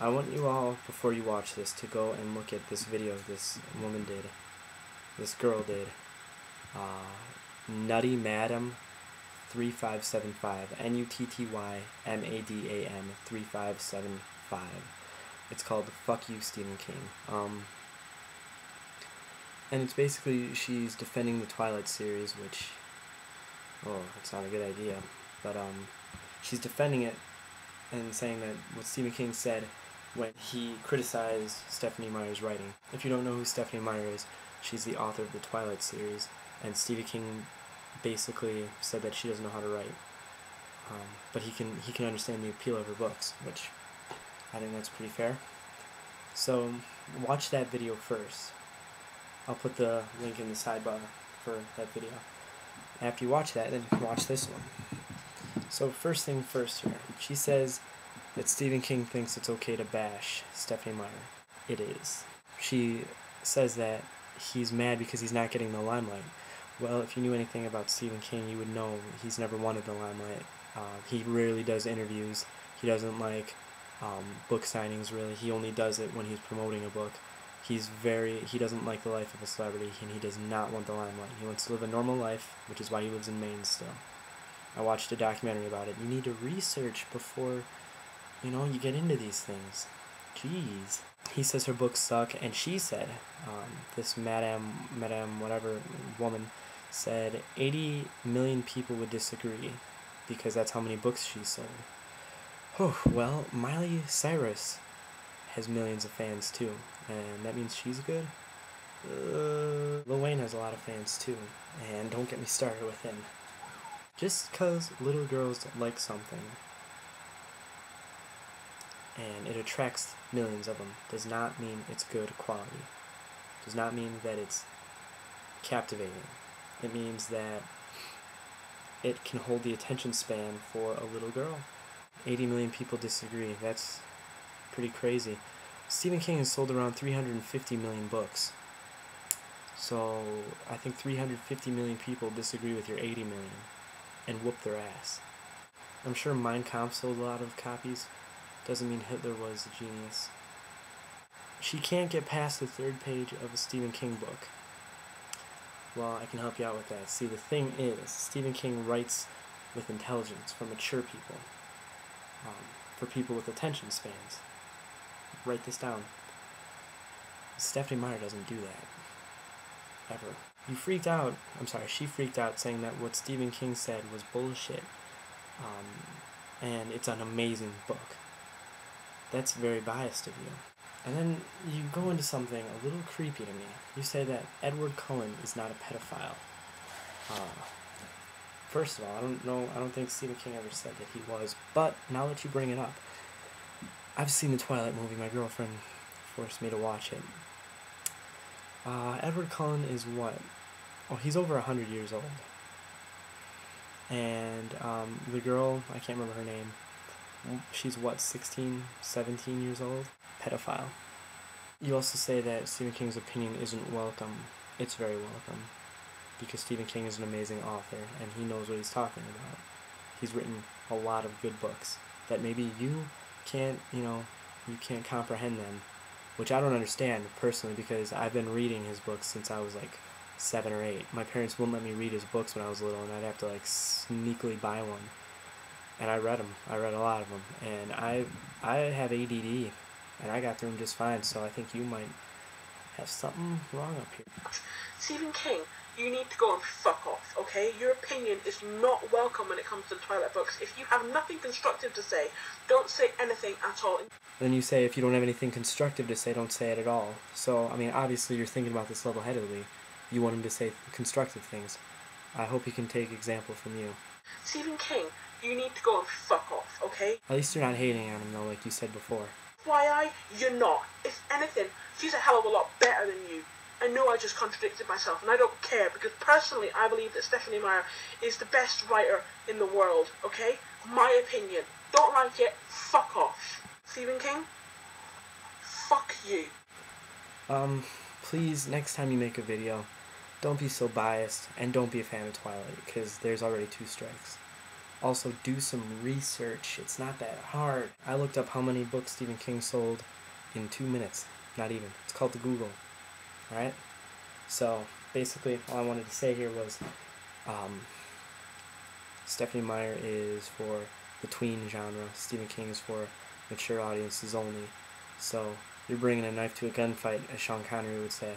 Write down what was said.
I want you all, before you watch this, to go and look at this video this woman did. This girl did. Nutty Madam 3575. NUTTYMADAM 3575. It's called Fuck You, Stephen King. And it's basically, she's defending the Twilight series, which, oh, it's not a good idea. But she's defending it and saying that what Stephen King said when he criticized Stephenie Meyer's writing. If you don't know who Stephenie Meyer is, she's the author of the Twilight series, and Stephen King basically said that she doesn't know how to write. But he can understand the appeal of her books, which I think that's pretty fair. So watch that video first. I'll put the link in the sidebar for that video. After you watch that, then you can watch this one. So first thing first here, she says that Stephen King thinks it's okay to bash Stephenie Meyer. It is. She says that he's mad because he's not getting the limelight. Well, if you knew anything about Stephen King, you would know he's never wanted the limelight. He rarely does interviews. He doesn't like book signings, really. He only does it when he's promoting a book. He doesn't like the life of a celebrity, and he does not want the limelight. He wants to live a normal life, which is why he lives in Maine still. I watched a documentary about it. You need to research before, you get into these things. Jeez. He says her books suck, and she said, this Madame whatever woman said 80 million people would disagree, because that's how many books she sold. Oh, well, Miley Cyrus has millions of fans too, and that means she's good. Lil Wayne has a lot of fans too, and don't get me started with him. Just because little girls like something and it attracts millions of them does not mean it's good quality. Does not mean that it's captivating. It means that it can hold the attention span for a little girl. 80 million people disagree. That's pretty crazy. Stephen King has sold around 350 million books. So I think 350 million people disagree with your 80 million and whoop their ass. I'm sure Mein Kampf sold a lot of copies. Doesn't mean Hitler was a genius. She can't get past the third page of a Stephen King book. Well, I can help you out with that. See, the thing is, Stephen King writes with intelligence for mature people. For people with attention spans. Write this down. Stephenie Meyer doesn't do that. Ever. She freaked out saying that what Stephen King said was bullshit. And it's an amazing book. That's very biased of you. And then you go into something a little creepy to me. You say that Edward Cullen is not a pedophile. First of all, I don't think Stephen King ever said that he was, but now that you bring it up, I've seen the Twilight movie. My girlfriend forced me to watch it. Edward Cullen is what? Oh, he's over 100 years old. And the girl, I can't remember her name, she's what, 16, 17 years old? Pedophile. You also say that Stephen King's opinion isn't welcome. It's very welcome. Because Stephen King is an amazing author, and he knows what he's talking about. He's written a lot of good books that maybe you can't comprehend them, which I don't understand personally, because I've been reading his books since I was like 7 or 8. My parents wouldn't let me read his books when I was little, and I'd have to like sneakily buy one. And I read them. I read a lot of them, and I have ADD, and I got through them just fine. So I think you might have something wrong up here. Stephen King, you need to go and fuck off, okay? Your opinion is not welcome when it comes to the Twilight books. If you have nothing constructive to say, don't say anything at all. Then you say if you don't have anything constructive to say, don't say it at all. So, I mean, obviously you're thinking about this level-headedly. You want him to say constructive things. I hope he can take example from you. Stephen King, you need to go and fuck off, okay? At least you're not hating on him, though, like you said before. FYI, you're not. If anything, she's a hell of a lot better than you. I know I just contradicted myself, and I don't care, because personally I believe that Stephenie Meyer is the best writer in the world, okay? My opinion. Don't like it, fuck off. Stephen King, fuck you. Please, next time you make a video, don't be so biased, and don't be a fan of Twilight, because there's already 2 strikes. Also, do some research. It's not that hard. I looked up how many books Stephen King sold in 2 minutes. Not even. It's called the Google. Alright? So, basically, all I wanted to say here was Stephenie Meyer is for the tween genre. Stephen King is for mature audiences only. So, you're bringing a knife to a gunfight, as Sean Connery would say.